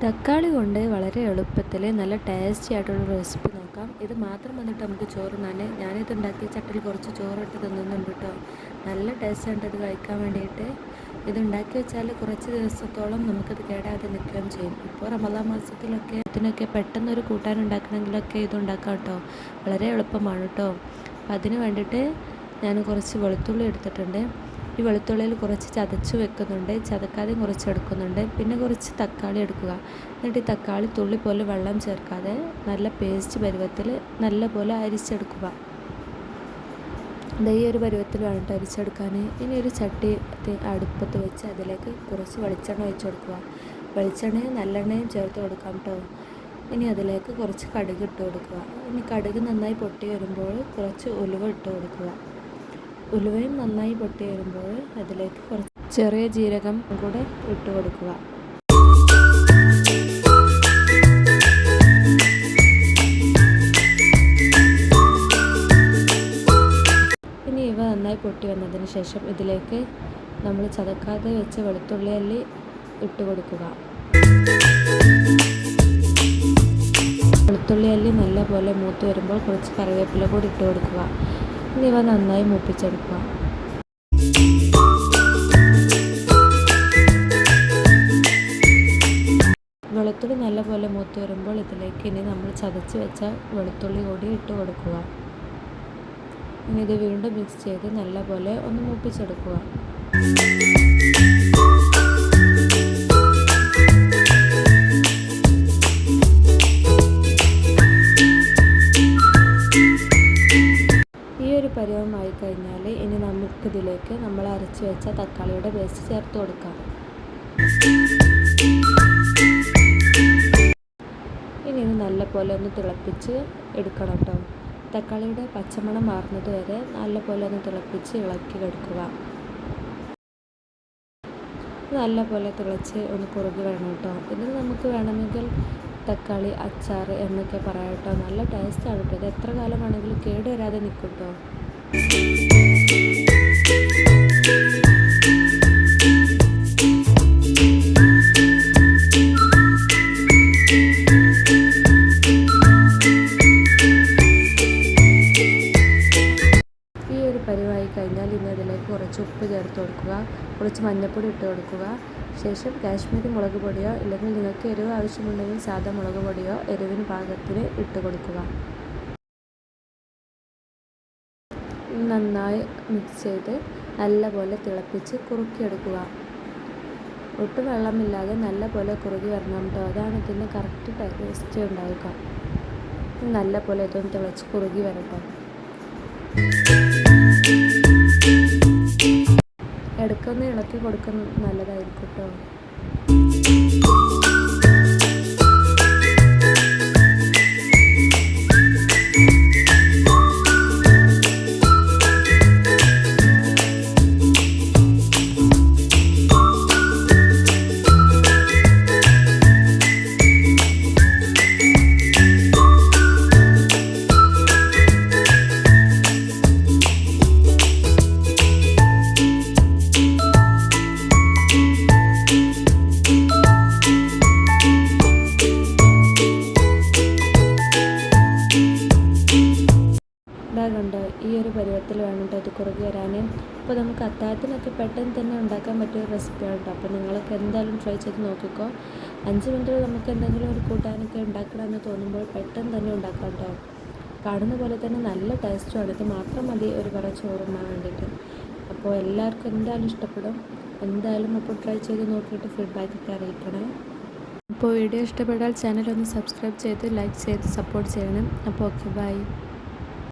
തക്കാളി കൊണ്ട് വളരെ എളുപ്പത്തിൽ നല്ല ടേസ്റ്റി ആയിട്ടുള്ള റെസിപ്പി നോക്കാം. ഇത് മാത്രം വന്നിട്ട് നമുക്ക് ചോറുണ്ണാൻ ഞാനിത് ഉണ്ടാക്കിയ ചട്ടിയിൽ കുറച്ച് ചോറിട്ട് തിന്നുന്നുണ്ട് കേട്ടോ. നല്ല ടേസ്റ്റ് ഉണ്ട് ഇത് കഴിക്കാൻ വേണ്ടിയിട്ട്. ഇത് ഉണ്ടാക്കി വെച്ചാൽ കുറച്ച് ദിവസത്തോളം നമുക്കിത് കേടാതെ നിൽക്കുകയും ചെയ്യും. ഇപ്പോൾ റമദാൻ മാസത്തിലൊക്കെ ഇതിനൊക്കെ പെട്ടെന്നൊരു കൂട്ടാൻ ഉണ്ടാക്കണമെങ്കിലൊക്കെ ഇത് ഉണ്ടാക്കാം കേട്ടോ. വളരെ എളുപ്പമാണ് കേട്ടോ. അപ്പം അതിന് വേണ്ടിയിട്ട് ഞാൻ കുറച്ച് വെളുത്തുള്ളി എടുത്തിട്ടുണ്ട്. ഈ വെളുത്തുള്ളിയിൽ കുറച്ച് ചതച്ച് വെക്കുന്നുണ്ട്, ചതക്കാതെയും കുറച്ച് എടുക്കുന്നുണ്ട്. പിന്നെ കുറച്ച് തക്കാളി എടുക്കുക. എന്നിട്ട് ഈ തക്കാളി തുള്ളി പോലെ വെള്ളം ചേർക്കാതെ നല്ല പേസ്റ്റ് പരുവത്തിൽ നല്ല പോലെ അരിച്ചെടുക്കുക. ഈ ഒരു പരുവത്തിൽ വേണ്ടിട്ട് അരിച്ചെടുക്കാൻ. ഇനി ഒരു ചട്ടി അടുപ്പത്ത് വെച്ച് അതിലേക്ക് കുറച്ച് വെളിച്ചെണ്ണ ഒഴിച്ച് കൊടുക്കുക. വെളിച്ചെണ്ണയും നല്ലെണ്ണയും ചേർത്ത് കൊടുക്കാം കേട്ടോ. ഇനി അതിലേക്ക് കുറച്ച് കടുക് ഇട്ട് കൊടുക്കുക. ഇനി കടുക് നന്നായി പൊട്ടി വരുമ്പോൾ കുറച്ച് ഉലുവ ഇട്ട് കൊടുക്കുക. ഉലുവയും നന്നായി പൊട്ടി വരുമ്പോൾ അതിലേക്ക് കുറച്ച് ചെറിയ ജീരകം കൂടെ ഇട്ട് കൊടുക്കുക. ഇനി ഇവ നന്നായി പൊട്ടി വന്നതിന് ശേഷം ഇതിലേക്ക് നമ്മൾ ചതക്കാതെ വെച്ച വെളുത്തുള്ളി അല്ലി ഇട്ട് കൊടുക്കുക. വെളുത്തുള്ളി അല്ലി നല്ലപോലെ മൂത്ത് വരുമ്പോൾ കുറച്ച് കറിവേപ്പില കൂടി ഇട്ട് കൊടുക്കുക. ഇനി ഇവ നന്നായി മൂപ്പിച്ചെടുക്കുക. വെളുത്തുള്ളി നല്ലപോലെ മൂത്ത് വരുമ്പോൾ ഇതിലേക്ക് ഇനി നമ്മൾ ചതച്ച് വെച്ച വെളുത്തുള്ളി കൂടി ഇട്ട് കൊടുക്കുക. ഇനി ഇത് വീണ്ടും മിക്സ് ചെയ്ത് നല്ലപോലെ ഒന്ന് മൂപ്പിച്ചെടുക്കുക. പരുവമായി കഴിഞ്ഞാൽ ഇനി നമുക്കിതിലേക്ക് നമ്മൾ അരച്ച് വെച്ച തക്കാളിയുടെ പേസ്റ്റ് ചേർത്ത് കൊടുക്കാം. ഇനി ഇത് നല്ലപോലെ ഒന്ന് തിളപ്പിച്ച് എടുക്കണം കേട്ടോ. തക്കാളിയുടെ പച്ചമണം മാറുന്നത് വരെ നല്ലപോലെ ഒന്ന് തിളപ്പിച്ച് ഇളക്കി എടുക്കുക. നല്ലപോലെ തിളച്ച് ഒന്ന് കുറുകി വേണം കേട്ടോ. ഇതിന് നമുക്ക് വേണമെങ്കിൽ തക്കാളി അച്ചാർ എന്നൊക്കെ പറയാം കേട്ടോ. നല്ല ടേസ്റ്റാണ് കേട്ടോ. ഇത് എത്ര കാലം വേണമെങ്കിലും കേട് വരാതെ നിൽക്കും കേട്ടോ. പരുവായി കഴിഞ്ഞാൽ ഇനി അതിലേക്ക് കുറച്ച് ഉപ്പ് ചേർത്ത് കൊടുക്കുക. കുറച്ച് മഞ്ഞൾപ്പൊടി ഇട്ട് കൊടുക്കുക. ശേഷം കാശ്മീരി മുളക് പൊടിയോ ഇല്ലെങ്കിൽ നിങ്ങൾക്ക് എരിവ് ആവശ്യമുണ്ടെങ്കിൽ സാധാ മുളക് പൊടിയോ എരിവിന് പാകത്തിന് ഇട്ട് കൊടുക്കുക. നന്നായി മിക്സ് ചെയ്ത് നല്ലപോലെ തിളപ്പിച്ച് കുറുക്കിയെടുക്കുക. ഒട്ടും വെള്ളമില്ലാതെ നല്ലപോലെ കുറുകി വരണം കേട്ടോ. അതാണ് ഇതിൻ്റെ കറക്റ്റ് ടേസ്റ്റ് ഉണ്ടാവുക. നല്ലപോലെ ഇതൊന്ന് തിളച്ച് കുറുകി വരട്ടോ. ഇടയ്ക്കൊന്ന് ഇളക്കി കൊടുക്കുന്നത് നല്ലതായിരിക്കും കേട്ടോ. കണ്ടോ, ഈ ഒരു പരുവത്തിൽ വേണം കേട്ടോ ഇത് കുറുകി വരാൻ. അപ്പോൾ നമുക്ക് അത്താഴത്തിനൊക്കെ പെട്ടെന്ന് തന്നെ ഉണ്ടാക്കാൻ പറ്റിയ ഒരു റെസിപ്പിയാണ് കേട്ടോ. അപ്പോൾ നിങ്ങളൊക്കെ എന്തായാലും ട്രൈ ചെയ്ത് നോക്കിക്കോ. 5 മിനിറ്റിൽ നമുക്ക് എന്തെങ്കിലും ഒരു കൂട്ടാനൊക്കെ ഉണ്ടാക്കണമെന്ന് തോന്നുമ്പോൾ പെട്ടെന്ന് തന്നെ ഉണ്ടാക്കാം കേട്ടോ. കാണുന്ന പോലെ തന്നെ നല്ല ടേസ്റ്റുമാണ്. ഇത് മാത്രം മതി ഒരു പറ ചോറുണ്ണാൻ വേണ്ടിയിട്ട്. അപ്പോൾ എല്ലാവർക്കും എന്തായാലും ഇഷ്ടപ്പെടും. എന്തായാലും അപ്പോൾ ട്രൈ ചെയ്ത് നോക്കിയിട്ട് ഫീഡ്ബാക്കൊക്കെ അറിയിക്കണേ. അപ്പോൾ വീഡിയോ ഇഷ്ടപ്പെട്ടാൽ ചാനൽ ഒന്ന് സബ്സ്ക്രൈബ് ചെയ്ത് ലൈക്ക് ചെയ്ത് സപ്പോർട്ട് ചെയ്യണം. അപ്പോൾ ഓക്കെ, ബൈ.